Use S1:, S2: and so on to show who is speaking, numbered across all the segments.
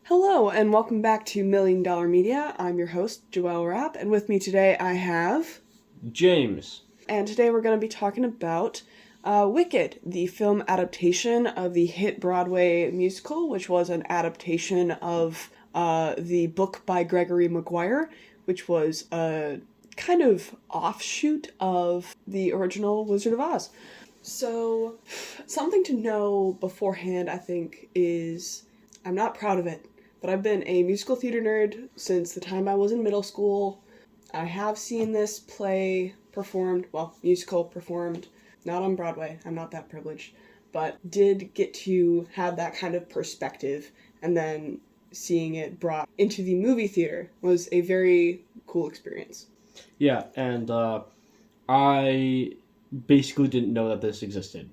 S1: Hello, and welcome back to Million Dollar Media. I'm your host, Joelle Rapp, and with me today I have...
S2: James.
S1: And today we're going to be talking about Wicked, the film adaptation of the hit Broadway musical, which was an adaptation of the book by Gregory Maguire, which was a kind of offshoot of the original Wizard of Oz. So, something to know beforehand, I think, is I'm not proud of it, but I've been a musical theater nerd since the time I was in middle school. I have seen this play performed, musical performed, not on Broadway, I'm not that privileged, but did get to have that kind of perspective, and then seeing it brought into the movie theater was a very cool experience.
S2: Yeah, and I basically didn't know that this existed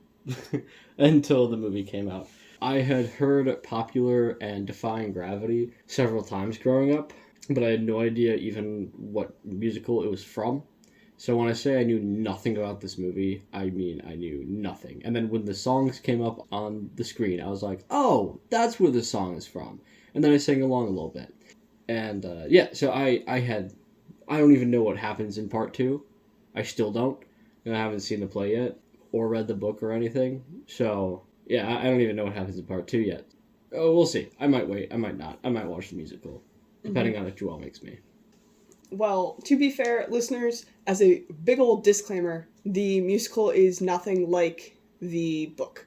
S2: until the movie came out. I had heard Popular and Defying Gravity several times growing up, but I had no idea even what musical it was from. So when I say I knew nothing about this movie, I mean I knew nothing. And then when the songs came up on the screen, I was like, oh, that's where the song is from. And then I sang along a little bit. And so I don't even know what happens in part 2. I still don't. And I haven't seen the play yet or read the book or anything. So... yeah, I don't even know what happens in part 2 yet. Oh, we'll see. I might wait. I might not. I might watch the musical, depending on if Joelle makes me.
S1: Well, to be fair, listeners, as a big old disclaimer, the musical is nothing like the book.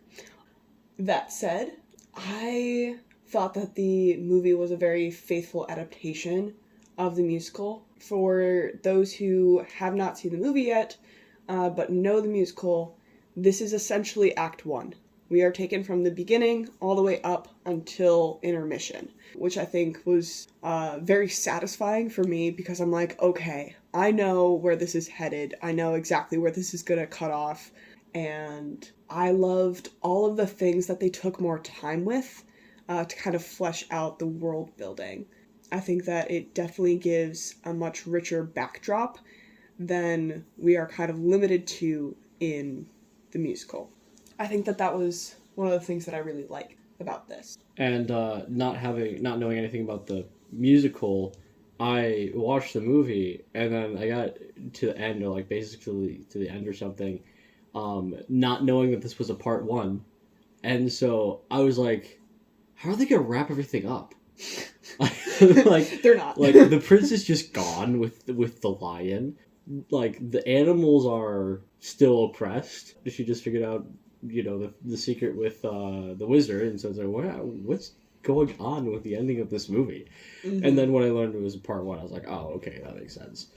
S1: That said, I thought that the movie was a very faithful adaptation of the musical. For those who have not seen the movie yet, but know the musical, this is essentially Act 1. We are taken from the beginning all the way up until intermission, which I think was very satisfying for me because I'm like, okay, I know where this is headed. I know exactly where this is going to cut off. And I loved all of the things that they took more time with to kind of flesh out the world building. I think that it definitely gives a much richer backdrop than we are kind of limited to in the musical. I think that was one of the things that I really like about this.
S2: And not knowing anything about the musical, I watched the movie, and then I got to the end, or like basically to the end or something, not knowing that this was a part 1. And so I was like, how are they going to wrap everything up? Like
S1: they're not.
S2: Like the prince is just gone with the lion. Like the animals are still oppressed. She just figured out, the secret with the wizard, and so it's like, what's going on with the ending of this movie? Mm-hmm. And then when I learned it was part 1, I was like, oh, okay, that makes sense.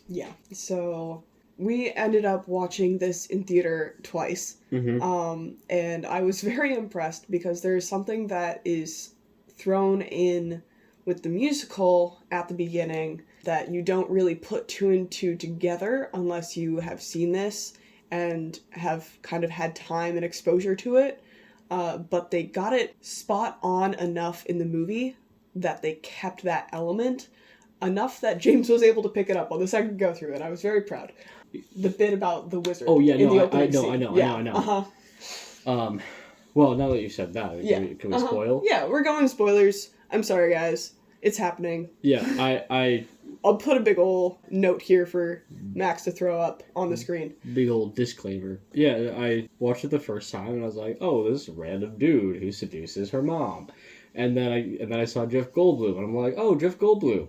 S1: Yeah, so we ended up watching this in theater twice, and I was very impressed because there's something that is thrown in with the musical at the beginning that you don't really put 2 and 2 together unless you have seen this and have kind of had time and exposure to it. But they got it spot on enough in the movie that they kept that element enough that James was able to pick it up on the second go through, and I was very proud. The bit about the wizard.
S2: Oh yeah,
S1: in
S2: no,
S1: the opening
S2: I know.
S1: Uh-huh.
S2: Well, now that you said that, can we spoil?
S1: Yeah, we're going spoilers. I'm sorry, guys. It's happening.
S2: Yeah,
S1: I'll put a big ol' note here for Max to throw up on the screen.
S2: Big old disclaimer. Yeah, I watched it the first time and I was like, oh, this random dude who seduces her mom. And then I saw Jeff Goldblum and I'm like, oh, Jeff Goldblum.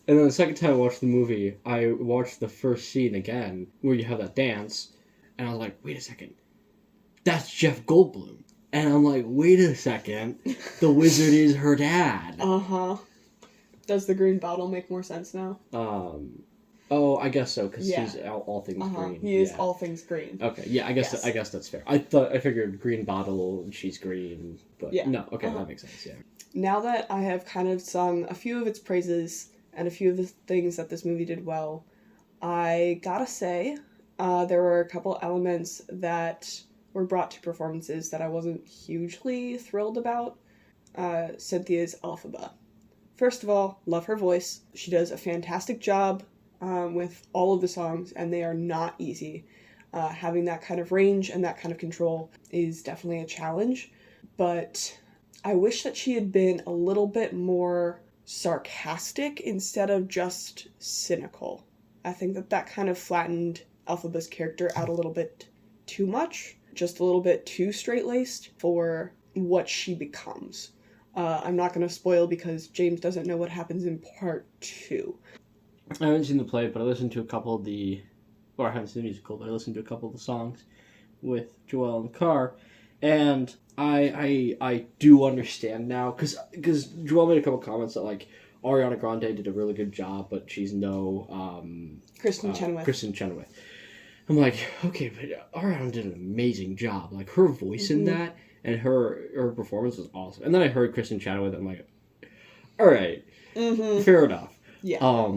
S2: And then the second time I watched the movie, I watched the first scene again where you have that dance, and I was like, wait a second, that's Jeff Goldblum. And I'm like, wait a second, the wizard is her dad.
S1: Uh-huh. Does the green bottle make more sense now?
S2: Oh, I guess so, because he's all things green.
S1: He is all things green.
S2: Okay, yeah, I guess that's fair. I figured green bottle and she's green, but no, okay, that makes sense, yeah.
S1: Now that I have kind of sung a few of its praises and a few of the things that this movie did well, I gotta say, there were a couple elements that were brought to performances that I wasn't hugely thrilled about. Cynthia's Elphaba. First of all, love her voice. She does a fantastic job with all of the songs, and they are not easy. Having that kind of range and that kind of control is definitely a challenge, but I wish that she had been a little bit more sarcastic instead of just cynical. I think that kind of flattened Elphaba's character out a little bit too much, just a little bit too straight-laced for what she becomes. I'm not going to spoil because James doesn't know what happens in part 2.
S2: I haven't seen the play, but I listened to a couple of I haven't seen the musical, but I listened to a couple of the songs with Joelle in the car, and I do understand now, because Joelle made a couple comments that, like, Ariana Grande did a really good job, but she's no
S1: Kristen
S2: Chenoweth. I'm like, okay, but Ariana did an amazing job. Like, her voice in that and her performance was awesome. And then I heard Kristen Chenoweth, and I'm like, all right, fair enough.
S1: Yeah.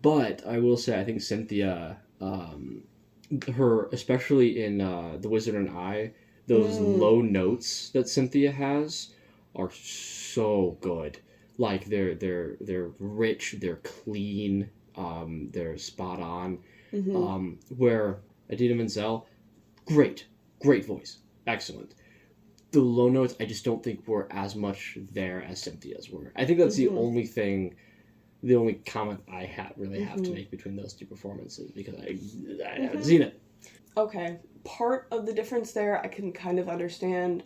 S2: But I will say, I think Cynthia, her, especially in The Wizard and I, those low notes that Cynthia has are so good. Like, they're rich, they're clean, they're spot on. Where Idina Menzel, great voice, excellent. The low notes, I just don't think were as much there as Cynthia's were. I think that's the only thing, the only comment I have to make between those two performances, because I haven't seen it.
S1: Okay, part of the difference there, I can kind of understand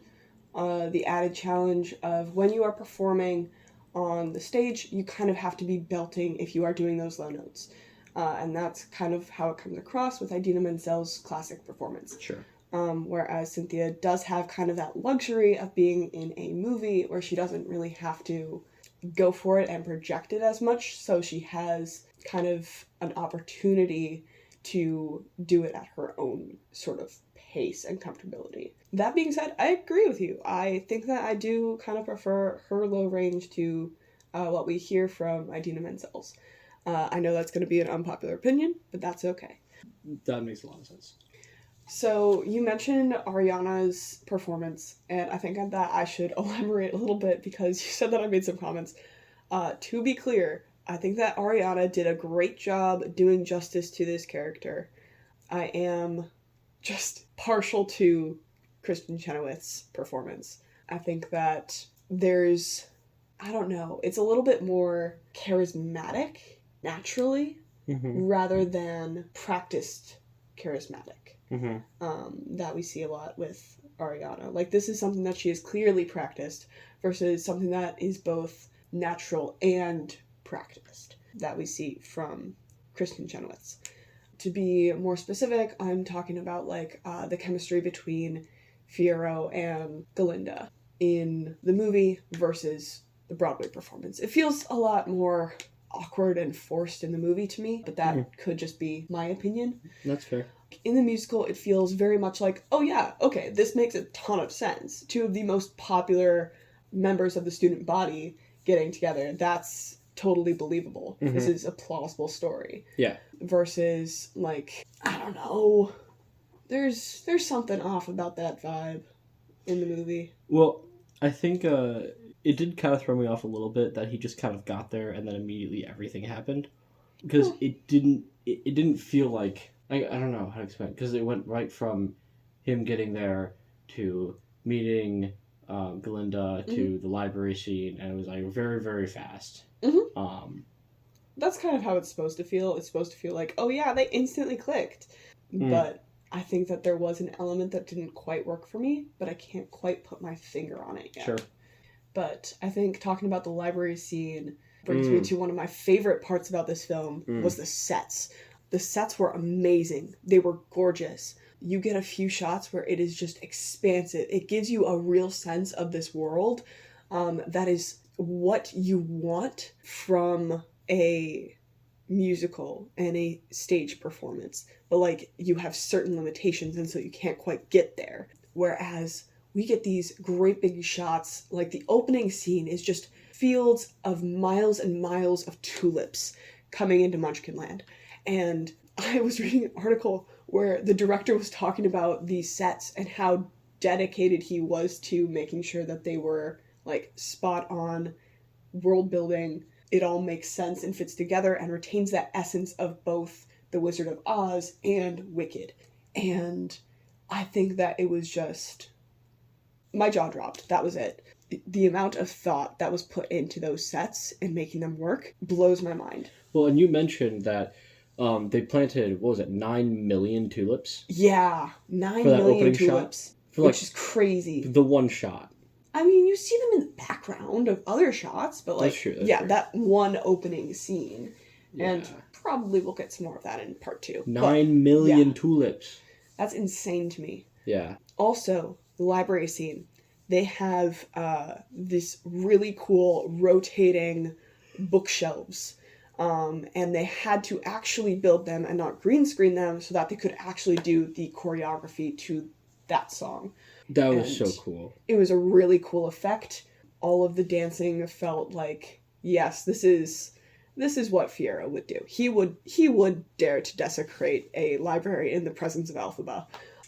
S1: the added challenge of when you are performing on the stage, you kind of have to be belting if you are doing those low notes. And that's kind of how it comes across with Idina Menzel's classic performance.
S2: Sure.
S1: Whereas Cynthia does have kind of that luxury of being in a movie where she doesn't really have to go for it and project it as much, so she has kind of an opportunity to do it at her own sort of pace and comfortability. That being said, I agree with you. I think that I do kind of prefer her low range to what we hear from Idina Menzel's. I know that's going to be an unpopular opinion, but that's okay.
S2: That makes a lot of sense.
S1: So you mentioned Ariana's performance, and I think that I should elaborate a little bit because you said that I made some comments. To be clear, I think that Ariana did a great job doing justice to this character. I am just partial to Kristen Chenoweth's performance. I think that there's, I don't know, it's a little bit more charismatic naturally rather than practiced charismatic that we see a lot with Ariana. Like, this is something that she has clearly practiced versus something that is both natural and practiced that we see from Kristen Chenoweth's. To be more specific, I'm talking about like the chemistry between Fiyero and Galinda in the movie versus the Broadway performance. It feels a lot more awkward and forced in the movie to me, but that could just be my opinion.
S2: That's fair.
S1: In the musical, it feels very much like, oh yeah, okay, this makes a ton of sense. Two of the most popular members of the student body getting together, that's totally believable. This is a plausible story.
S2: Yeah.
S1: Versus, like, I don't know, there's something off about that vibe in the movie.
S2: Well, I think it did kind of throw me off a little bit that he just kind of got there and then immediately everything happened. Because it didn't feel like, I don't know how to explain it, because it went right from him getting there to meeting Galinda to the library scene, and it was like very, very fast.
S1: That's kind of how it's supposed to feel. It's supposed to feel like, oh yeah, they instantly clicked. But I think that there was an element that didn't quite work for me, but I can't quite put my finger on it yet.
S2: Sure.
S1: But I think talking about the library scene brings me to one of my favorite parts about this film was the sets. The sets were amazing. They were gorgeous. You get a few shots where it is just expansive. It gives you a real sense of this world that is what you want from a musical and a stage performance. But, like, you have certain limitations, and so you can't quite get there. Whereas we get these great big shots. Like, the opening scene is just fields of miles and miles of tulips coming into Munchkinland. And I was reading an article where the director was talking about these sets and how dedicated he was to making sure that they were, like, spot on world building. It all makes sense and fits together and retains that essence of both The Wizard of Oz and Wicked. And I think that it was just, my jaw dropped. That was it. the amount of thought that was put into those sets and making them work blows my mind.
S2: Well, and you mentioned that they planted, what was it, 9 million tulips?
S1: Yeah, 9
S2: for that
S1: million
S2: opening
S1: tulips,
S2: shot? For
S1: which is crazy.
S2: The one shot.
S1: I mean, you see them in the background of other shots, but like,
S2: That's true,
S1: true. That one opening scene.
S2: Yeah.
S1: And probably we'll get some more of that in part 2.
S2: 9 million tulips.
S1: That's insane to me.
S2: Yeah.
S1: Also, the library scene. They have this really cool rotating bookshelves. And they had to actually build them and not green screen them so that they could actually do the choreography to that song.
S2: That was so cool.
S1: It was a really cool effect. All of the dancing felt like, yes, this is what Fiyero would do. He would dare to desecrate a library in the presence of Elphaba.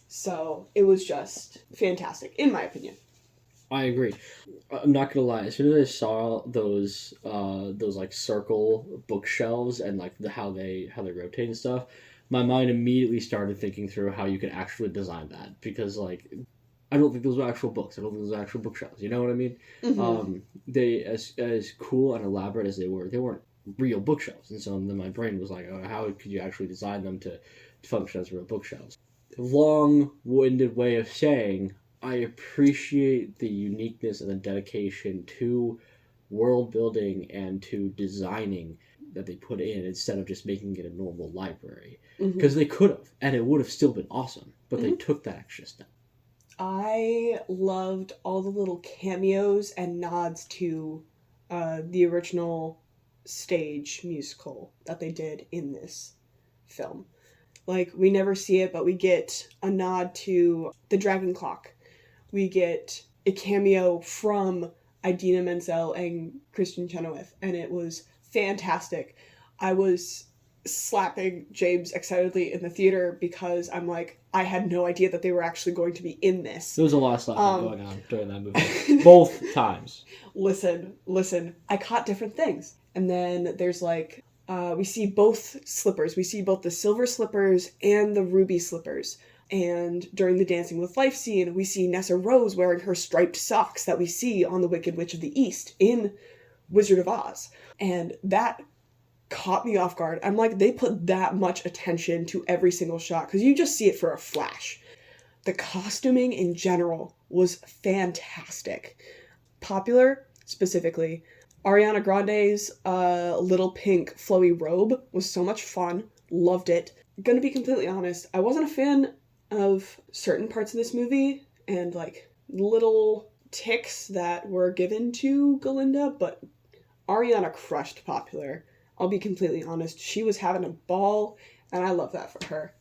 S1: So it was just fantastic, in my opinion.
S2: I agree. I'm not gonna lie. As soon as I saw those like circle bookshelves and like how they rotate and stuff, my mind immediately started thinking through how you could actually design that, because like I don't think those were actual books. I don't think those were actual bookshelves. You know what I mean?
S1: Mm-hmm.
S2: They as cool and elaborate as they weren't real bookshelves, and so then my brain was like, oh, how could you actually design them to function as real bookshelves? Long-winded way of saying, I appreciate the uniqueness and the dedication to world building and to designing that they put in, instead of just making it a normal library. Because they could have, and it would have still been awesome, but they took that extra step.
S1: I loved all the little cameos and nods to the original stage musical that they did in this film. Like, we never see it, but we get a nod to the Dragon Clock. We get a cameo from Idina Menzel and Christian Chenoweth, and it was fantastic. I was slapping James excitedly in the theater because I'm like, I had no idea that they were actually going to be in this.
S2: There was a lot of slapping going on during that movie. Both times.
S1: Listen. I caught different things. And then there's like, we see both slippers. We see both the silver slippers and the ruby slippers. And during the Dancing with Life scene, we see Nessa Rose wearing her striped socks that we see on the Wicked Witch of the East in Wizard of Oz. And that caught me off guard. I'm like, they put that much attention to every single shot, because you just see it for a flash. The costuming in general was fantastic. Popular, specifically, Ariana Grande's little pink flowy robe was so much fun. Loved it. Gonna be completely honest, I wasn't a fan of certain parts of this movie and like little ticks that were given to Galinda, but Ariana crushed Popular. I'll be completely honest. She was having a ball, and I love that for her.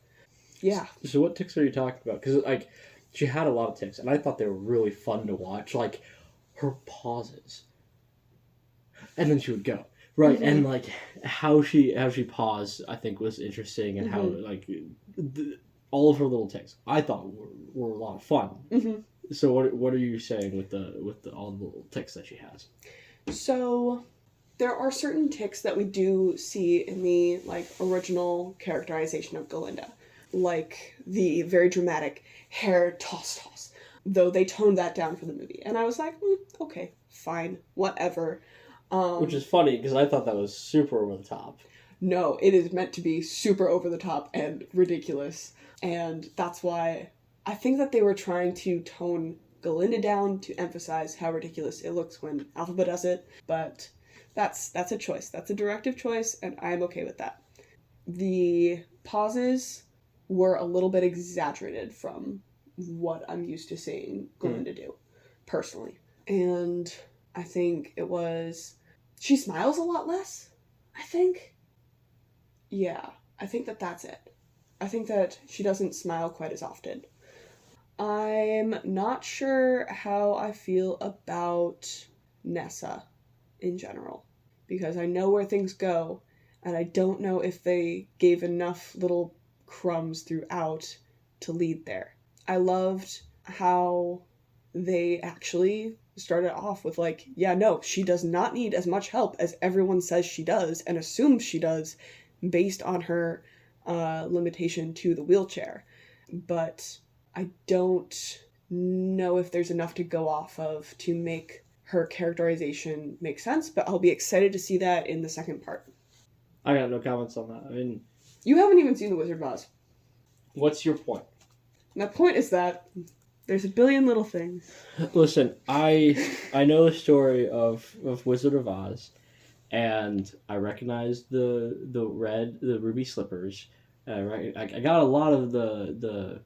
S1: Yeah.
S2: So what ticks are you talking about? Because like, she had a lot of ticks, and I thought they were really fun to watch. Like, her pauses, and then she would go right, and like how she paused, I think was interesting, and how like all of her little ticks, I thought were a lot of fun. So what are you saying with all the little ticks that she has?
S1: So there are certain ticks that we do see in the like original characterization of Galinda, like the very dramatic hair toss, though they toned that down for the movie, and I was like, okay, fine, whatever.
S2: Which is funny, because I thought that was super over the top.
S1: No, it is meant to be super over the top and ridiculous, and that's why I think that they were trying to tone Galinda down to emphasize how ridiculous it looks when Elphaba does it, but that's a choice. That's a directive choice, and I'm okay with that. The pauses were a little bit exaggerated from what I'm used to seeing Galinda do, personally. And I think it was... She smiles a lot less, I think. Yeah, I think that's it. I think that she doesn't smile quite as often. I'm not sure how I feel about Nessa in general, because I know where things go, and I don't know if they gave enough little crumbs throughout to lead there. I loved how they actually started off with like, yeah, no, she does not need as much help as everyone says she does and assumes she does based on her limitation to the wheelchair. But I don't know if there's enough to go off of to make her characterization makes sense, but I'll be excited to see that in the second part.
S2: I got no comments on that. I mean,
S1: You haven't even seen The Wizard of Oz.
S2: what's your point?
S1: My point is that there's a billion little things.
S2: Listen, I know the story of Wizard of Oz, and I recognize the ruby slippers. I got a lot of the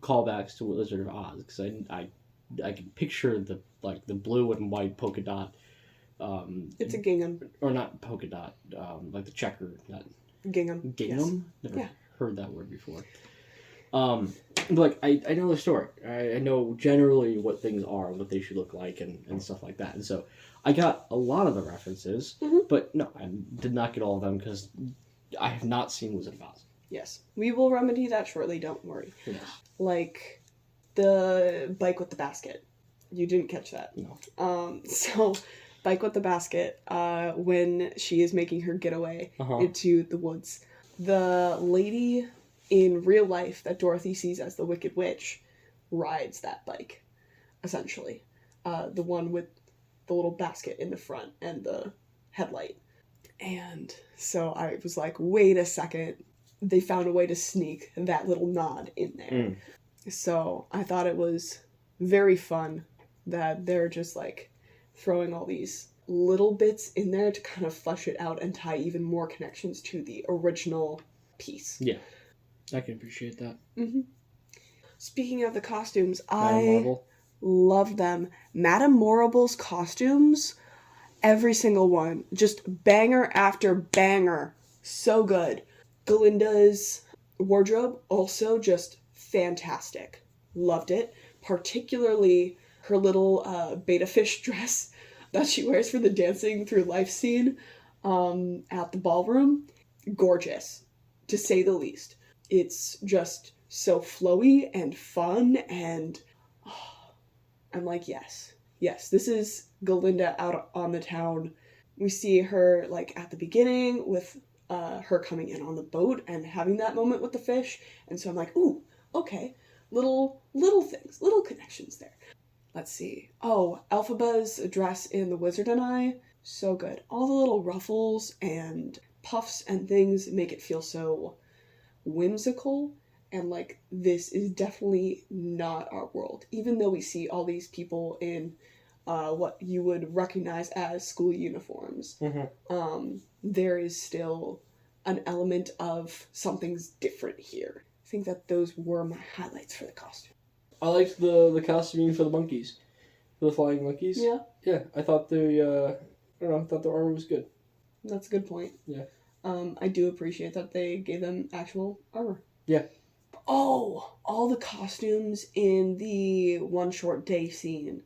S2: callbacks to Wizard of Oz because I can picture the blue and white polka dot.
S1: It's a gingham.
S2: Or not polka dot, like the checker. Not
S1: Gingham.
S2: gingham.
S1: Yes.
S2: Never heard that word before. But I know the story. I know generally what things are, what they should look like, and stuff like that. And so I got a lot of the references, but no, I did not get all of them because I have not seen Wizard of Oz.
S1: Yes. We will remedy that shortly, don't worry.
S2: Yes.
S1: Like the bike with the basket. You didn't catch that.
S2: No.
S1: So bike with the basket, when she is making her getaway into the woods. The lady in real life that Dorothy sees as the Wicked Witch rides that bike, essentially. The one with the little basket in the front and the headlight. And so I was like, wait a second. They found a way to sneak that little nod in there. So I thought it was very fun that they're just like throwing all these little bits in there to kind of flesh it out and tie even more connections to the original piece.
S2: Yeah. I can appreciate that.
S1: Speaking of the costumes,
S2: Madame
S1: I
S2: Marvel.
S1: love them. Madame Morrible's costumes, every single one, just banger after banger. So good. Galinda's wardrobe, also just fantastic. Loved it. Particularly her little beta fish dress that she wears for the dancing through life scene at the ballroom. Gorgeous, to say the least. It's just so flowy and fun, and I'm like, yes, this is Galinda out on the town. We see her like at the beginning with her coming in on the boat and having that moment with the fish, and so I'm like, ooh, okay, little things, little connections there. Let's see. Oh, Elphaba's dress in The Wizard and I, so good. All the little ruffles and puffs and things make it feel so whimsical, and like this is definitely not our world, even though we see all these people in what you would recognize as school uniforms. There is still an element of something's different here. I think that those were my highlights for the costume.
S2: I liked the costuming for the monkeys, for the flying monkeys. Yeah. I thought I thought the armor was good.
S1: That's a good point.
S2: Yeah.
S1: I do appreciate that they gave them actual armor.
S2: Yeah.
S1: Oh, all the costumes in the One Short Day scene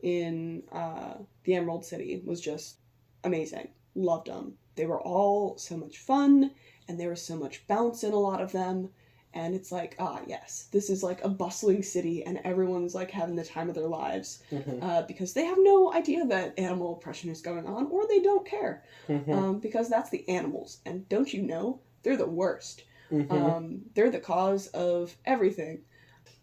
S1: in the Emerald City was just amazing. Loved them. They were all so much fun, and there was so much bounce in a lot of them. And it's like, yes, this is like a bustling city, and everyone's like having the time of their lives because they have no idea that animal oppression is going on, or they don't care because that's the animals. And don't you know, they're the worst. They're the cause of everything.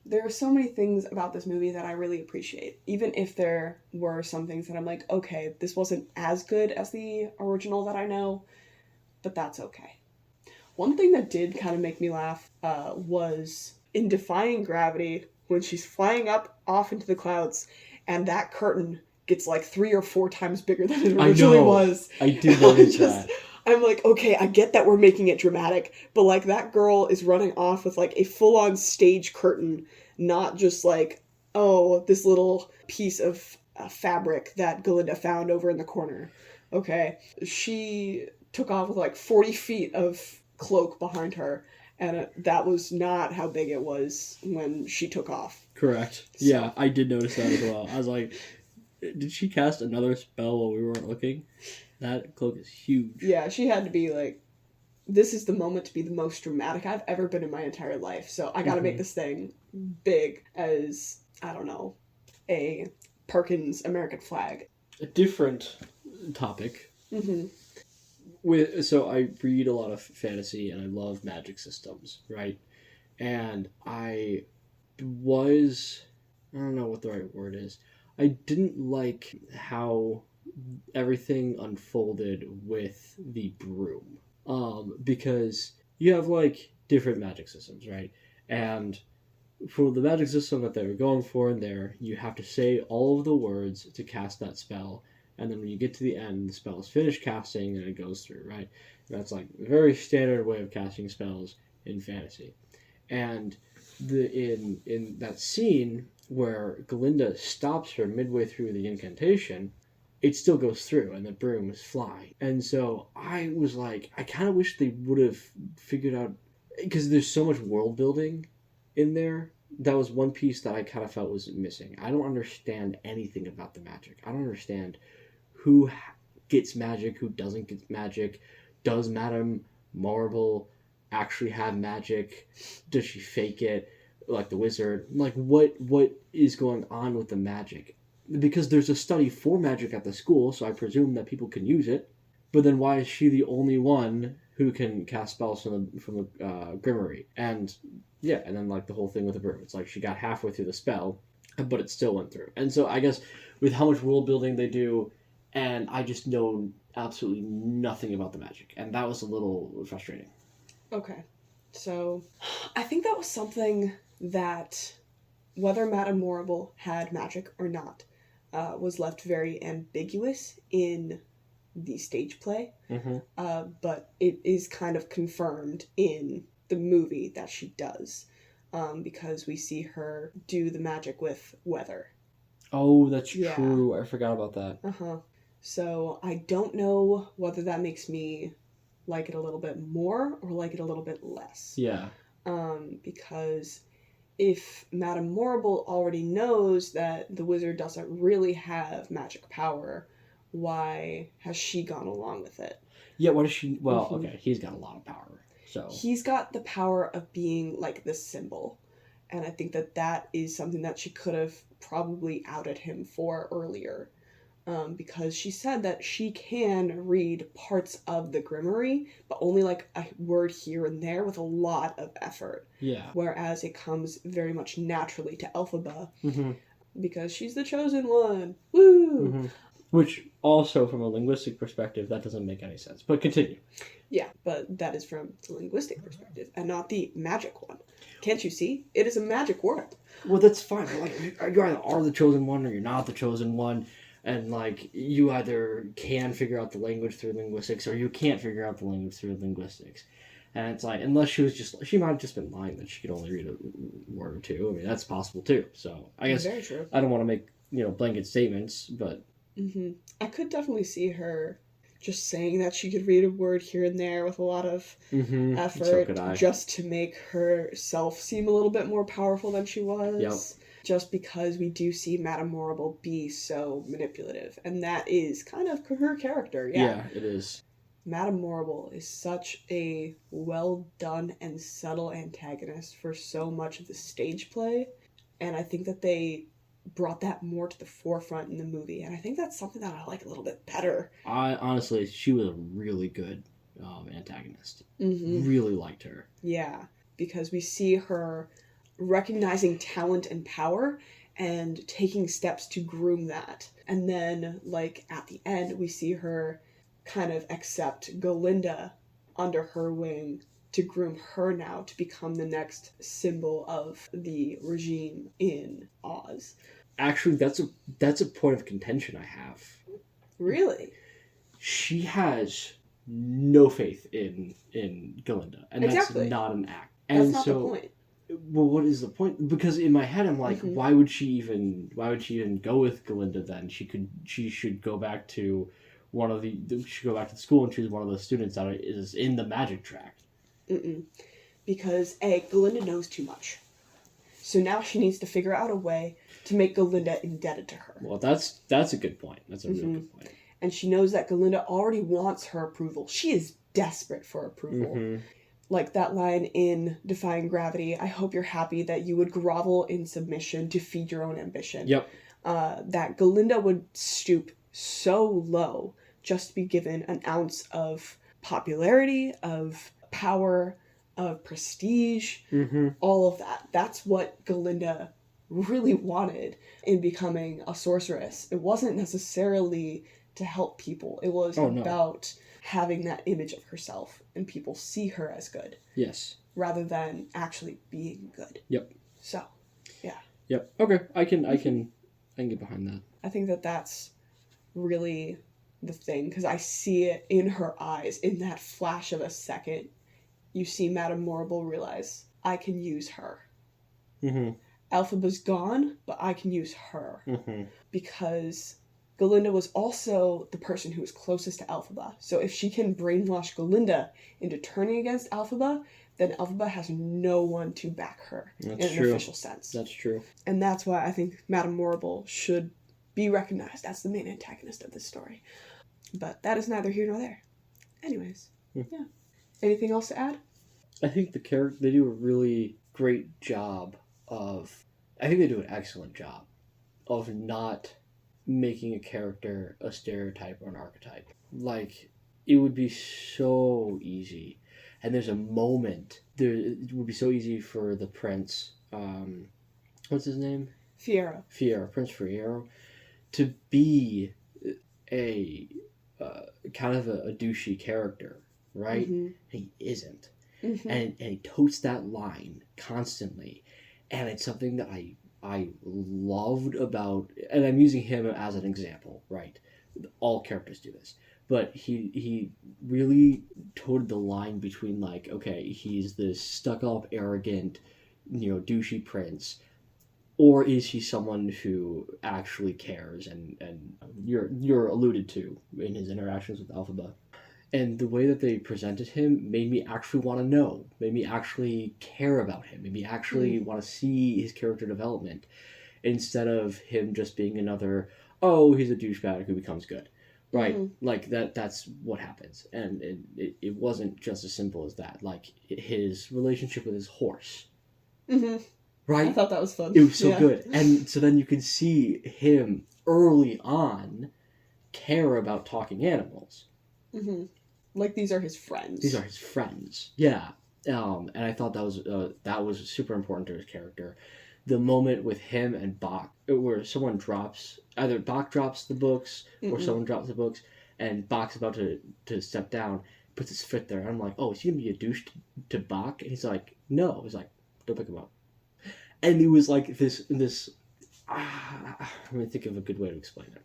S1: There are so many things about this movie that I really appreciate, even if there were some things that I'm like, okay, this wasn't as good as the original that I know, but that's okay. One thing that did kind of make me laugh was in Defying Gravity, when she's flying up off into the clouds, and that curtain gets like 3 or 4 times bigger than it originally was.
S2: I did notice that.
S1: I'm like, okay, I get that we're making it dramatic, but like that girl is running off with like a full-on stage curtain, not just like, oh, this little piece of fabric that Galinda found over in the corner. Okay, she took off with like 40 feet of cloak behind her, and that was not how big it was when she took off.
S2: Correct. So. Yeah, I did notice that as well. I was like, did she cast another spell while we weren't looking? That cloak is huge.
S1: Yeah, she had to be like, this is the moment to be the most dramatic I've ever been in my entire life, so I gotta make this thing big as, I don't know, a Perkins American flag.
S2: A different topic. So I read a lot of fantasy and I love magic systems, right? And I don't know what the right word is. I didn't like how everything unfolded with the broom. Because you have like different magic systems, right? And for the magic system that they were going for in there, you have to say all of the words to cast that spell, and then when you get to the end, the spell is finished casting and it goes through, right? That's like a very standard way of casting spells in fantasy. And in that scene where Galinda stops her midway through the incantation, it still goes through and the broom is flying. And so I was like, I kind of wish they would have figured out, because there's so much world building in there. That was one piece that I kind of felt was missing. I don't understand anything about the magic. I don't understand who gets magic, who doesn't get magic. Does Madame Morrible actually have magic? Does she fake it like the wizard? Like, what is going on with the magic? Because there's a study for magic at the school, so I presume that people can use it. But then why is she the only one who can cast spells from the Grimmery? And yeah, and then like the whole thing with the broom. It's like she got halfway through the spell, but it still went through. And so I guess with how much world building they do, and I just know absolutely nothing about the magic. And that was a little frustrating.
S1: Okay. So I think that was something that, whether Madame Morrible had magic or not, was left very ambiguous in the stage play. But it is kind of confirmed in the movie that she does, because we see her do the magic with weather.
S2: Oh, that's true. I forgot about that.
S1: So I don't know whether that makes me like it a little bit more or like it a little bit less.
S2: Yeah.
S1: Because if Madame Morrible already knows that the wizard doesn't really have magic power, why has she gone along with it?
S2: Yeah, what is she... Well, okay, he's got a lot of power, so...
S1: He's got the power of being, like, the symbol. And I think that is something that she could have probably outed him for earlier. Because she said that she can read parts of the Grimmery, but only, like, a word here and there with a lot of effort.
S2: Yeah.
S1: Whereas it comes very much naturally to Elphaba. Because she's the chosen one. Woo!
S2: Which also, from a linguistic perspective, that doesn't make any sense. But continue.
S1: Yeah, but that is from the linguistic perspective, and not the magic one. Can't you see? It is a magic word.
S2: Well, that's fine. Like, you either are the chosen one or you're not the chosen one. And, like, you either can figure out the language through linguistics or you can't figure out the language through linguistics. And it's like, unless she might have just been lying that she could only read a word or two. I mean, that's possible too. So, I guess
S1: Very true.
S2: I don't want to make, blanket statements, but...
S1: I could definitely see her just saying that she could read a word here and there with a lot of effort, just to make herself seem a little bit more powerful than she was.
S2: Yep.
S1: Just because we do see Madame Morrible be so manipulative, and that is kind of her character.
S2: Yeah, it is.
S1: Madame Morrible is such a well done and subtle antagonist for so much of the stage play, and I think that they brought that more to the forefront in the movie, and I think that's something that I like a little bit better.
S2: Honestly, she was a really good antagonist. Really liked her.
S1: Yeah, because we see her recognizing talent and power and taking steps to groom that. And then, like, at the end, we see her kind of accept Galinda under her wing to groom her now to become the next symbol of the regime in Oz.
S2: Actually, that's a point of contention I have.
S1: Really?
S2: She has no faith in Galinda, and that's not an act. And
S1: that's not the point.
S2: Well, what is the point? Because in my head, I'm like, why would she even go with Galinda then? She should go back to the school and choose one of the students that is in the magic track. Because Galinda knows too much. So now she needs to figure out a way to make Galinda indebted to her. Well, that's a good point. That's a real good point.
S1: And she knows that Galinda already wants her approval. She is desperate for approval. Like that line in Defying Gravity, I hope you're happy that you would grovel in submission to feed your own ambition.
S2: Yep.
S1: That Galinda would stoop so low just to be given an ounce of popularity, of power, of prestige, all of that. That's what Galinda really wanted in becoming a sorceress. It wasn't necessarily to help people. It was about having that image of herself and people see her as good.
S2: Yes.
S1: Rather than actually being good.
S2: Yep.
S1: So, yeah.
S2: Yep. Okay. I can get behind that.
S1: I think that that's really the thing, because I see it in her eyes in that flash of a second. You see Madame Morrible realize, I can use her.
S2: Mm-hmm.
S1: Elphaba's gone, but I can use her.
S2: Mm-hmm.
S1: Because Galinda was also the person who was closest to Elphaba. So if she can brainwash Galinda into turning against Elphaba, then Elphaba has no one to back her in an official sense.
S2: That's true.
S1: And that's why I think Madame Morrible should be recognized as the main antagonist of this story. But that is neither here nor there. Anyways, yeah. Anything else to add?
S2: I think they do a really great job I think they do an excellent job of not making a character a stereotype or an archetype. Like, it would be so easy. And there's a moment, it would be so easy for the prince, what's his name?
S1: Fiyero,
S2: Prince Fiyero, to be a kind of a douchey character, right?
S1: Mm-hmm.
S2: He isn't.
S1: Mm-hmm.
S2: And he totes that line constantly. And it's something that I loved about, and I'm using him as an example, right? All characters do this. But he really toed the line between, like, okay, he's this stuck-up, arrogant, douchey prince, or is he someone who actually cares, and you're alluded to in his interactions with Elphaba. And the way that they presented him made me actually want to know, made me actually care about him, made me actually want to see his character development, instead of him just being another, oh, he's a douchebag who becomes good. Right? Mm-hmm. Like, that's what happens. And it wasn't just as simple as that. Like, his relationship with his horse.
S1: Mm-hmm.
S2: Right?
S1: I thought that was fun.
S2: It was so good. And so then you can see him early on care about talking animals.
S1: Mm-hmm. Like, these are his friends.
S2: These are his friends. Yeah. And I thought that was super important to his character. The moment with him and Bach, where someone drops, either Bach drops the books, or someone drops the books, and Bach's about to step down, puts his foot there, and I'm like, oh, is he going to be a douche to Bach? And he's like, no. He's like, don't pick him up. And it was like this let me think of a good way to explain it.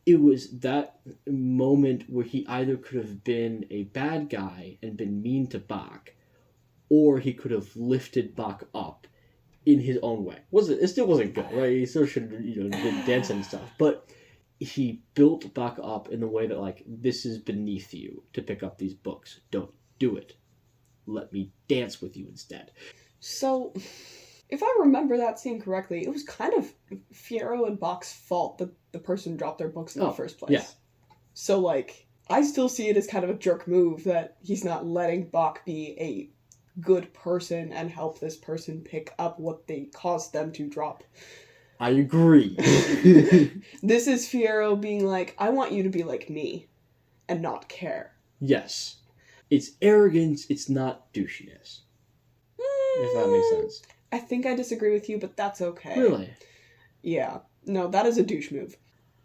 S2: It was that moment where he either could have been a bad guy and been mean to Bach, or he could have lifted Bach up in his own way. It still wasn't good, right? He still should have, been dancing and stuff. But he built Bach up in the way that, like, this is beneath you to pick up these books. Don't do it. Let me dance with you instead.
S1: So, if I remember that scene correctly, it was kind of Fiyero and Bach's fault that the person dropped their books in the first place.
S2: Yeah.
S1: So, like, I still see it as kind of a jerk move that he's not letting Bach be a good person and help this person pick up what they caused them to drop.
S2: I agree.
S1: This is Fiyero being like, I want you to be like me and not care.
S2: Yes. It's arrogance, it's not douchiness. If that makes sense.
S1: I think I disagree with you, but that's okay.
S2: Really?
S1: Yeah. No, that is a douche move.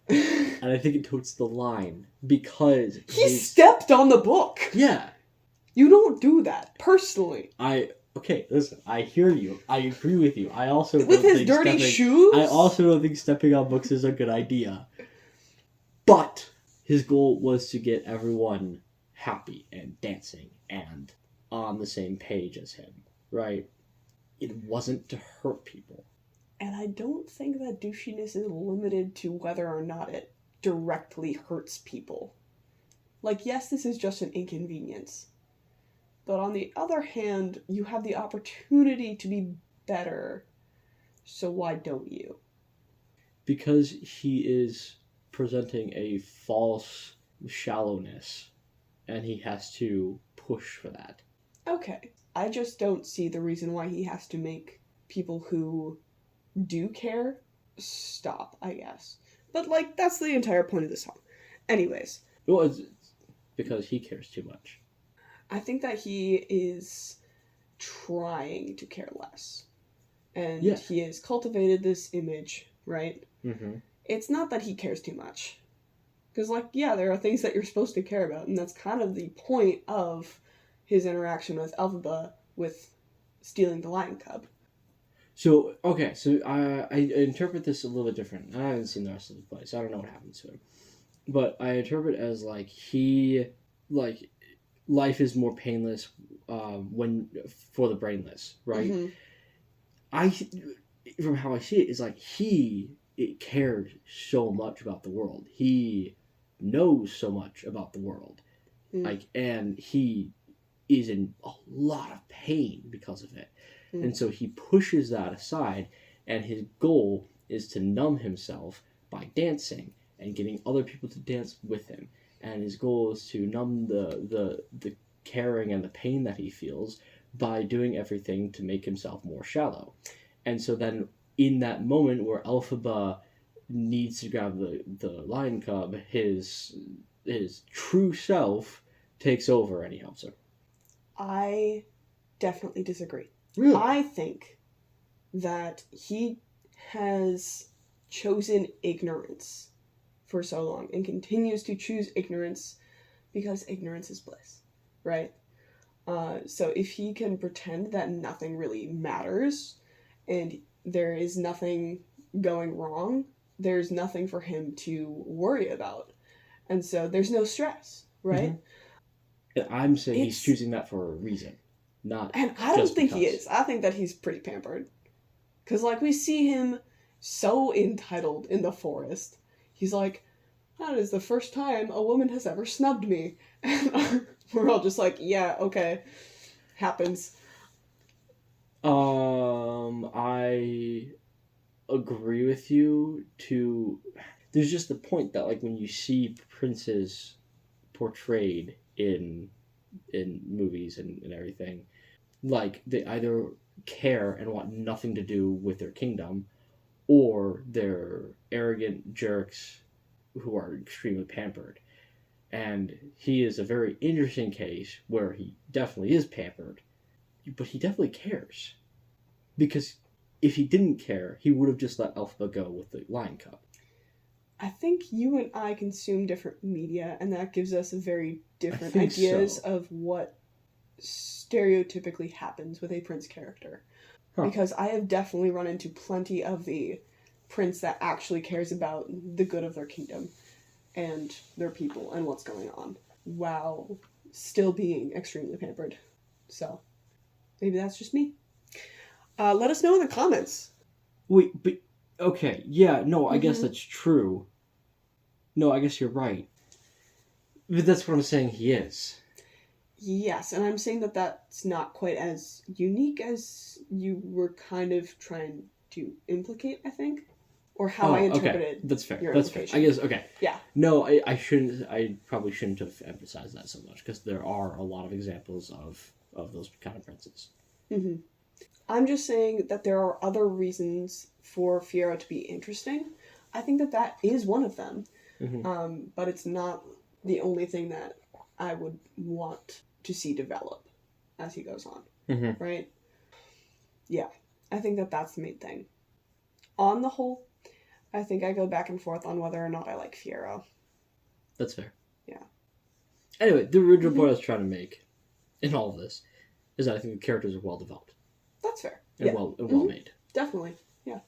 S2: And I think it totes the line because
S1: he stepped on the book.
S2: Yeah.
S1: You don't do that, personally.
S2: Okay, listen, I hear you. I agree with you. I also
S1: with his dirty shoes?
S2: I also don't think stepping on books is a good idea. But his goal was to get everyone happy and dancing and on the same page as him, right? It wasn't to hurt people.
S1: And I don't think that douchiness is limited to whether or not it directly hurts people. Like, yes, this is just an inconvenience. But on the other hand, you have the opportunity to be better. So why don't you?
S2: Because he is presenting a false shallowness. And he has to push for that.
S1: Okay. I just don't see the reason why he has to make people who do care stop, I guess. But, like, that's the entire point of the song. Anyways.
S2: Well, it's because he cares too much.
S1: I think that he is trying to care less. and
S2: Yeah.
S1: he has cultivated this image, right?
S2: Mm-hmm.
S1: It's not that he cares too much. Because, like, yeah, there are things that you're supposed to care about, and that's kind of the point of his interaction with Elphaba with stealing the lion cub.
S2: So, okay, so I interpret this a little bit different. I haven't seen the rest of the play, so I don't know what happens to him. But I interpret it as, like, life is more painless when for the brainless, right?
S1: Mm-hmm.
S2: From how I see it, is like it cares so much about the world. He knows so much about the world, and he is in a lot of pain because of it. And so he pushes that aside, and his goal is to numb himself by dancing and getting other people to dance with him. And his goal is to numb the caring and the pain that he feels by doing everything to make himself more shallow. And so then in that moment where Elphaba needs to grab the lion cub, his true self takes over and he helps her.
S1: I definitely disagree.
S2: Really?
S1: I think that he has chosen ignorance for so long and continues to choose ignorance because ignorance is bliss, right? So if he can pretend that nothing really matters and there is nothing going wrong, there's nothing for him to worry about. And so there's no stress, right?
S2: Mm-hmm. I'm saying he's choosing that for a reason.
S1: And I don't think he is. I think that he's pretty pampered. Because, like, we see him so entitled in the forest. He's like, that is the first time a woman has ever snubbed me. And we're all just like, yeah, okay. Happens.
S2: I agree with you there's just the point that, like, when you see princes portrayed in movies and everything, like, they either care and want nothing to do with their kingdom, or they're arrogant jerks who are extremely pampered. And he is a very interesting case where he definitely is pampered, but he definitely cares. Because if he didn't care, he would have just let Elphaba go with the lion cub.
S1: I think you and I consume different media, and that gives us very different ideas of what stereotypically happens with a prince character. Huh. Because I have definitely run into plenty of the prince that actually cares about the good of their kingdom and their people and what's going on, while still being extremely pampered. So, maybe that's just me. Let us know in the comments.
S2: Wait, but, okay, yeah, no, I guess that's true. No, I guess you're right. But that's what I'm saying he is.
S1: Yes, and I'm saying that that's not quite as unique as you were kind of trying to implicate, I think. Or how I interpreted
S2: okay. That's fair.
S1: Your
S2: that's fair. I guess, okay.
S1: Yeah.
S2: No, I probably shouldn't have emphasized that so much, because there are a lot of examples of those kind of princes.
S1: Mm-hmm. I'm just saying that there are other reasons for Fiyero to be interesting. I think that is one of them. Mm-hmm. But it's not the only thing that I would want to see develop as he goes on. Mm-hmm. Right? Yeah. I think that's the main thing. On the whole, I think I go back and forth on whether or not I like Fiyero.
S2: That's fair.
S1: Yeah.
S2: Anyway, the original point I was trying to make in all of this is that I think the characters are well developed.
S1: That's fair.
S2: And well made.
S1: Definitely. Yeah.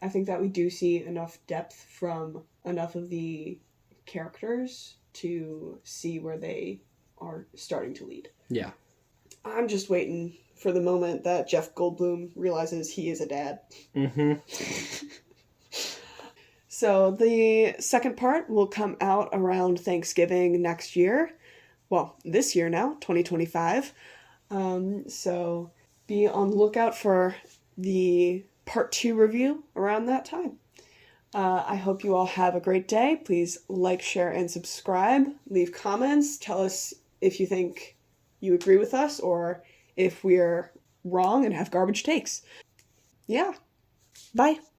S1: I think that we do see enough depth from enough of the characters to see where they are starting to lead.
S2: Yeah.
S1: I'm just waiting for the moment that Jeff Goldblum realizes he is a dad. Mm-hmm. So the second part will come out around Thanksgiving next year. Well, this year now, 2025. So be on the lookout for the part 2 review around that time. I hope you all have a great day. Please like, share, and subscribe. Leave comments. Tell us if you think you agree with us or if we're wrong and have garbage takes. Yeah. Bye.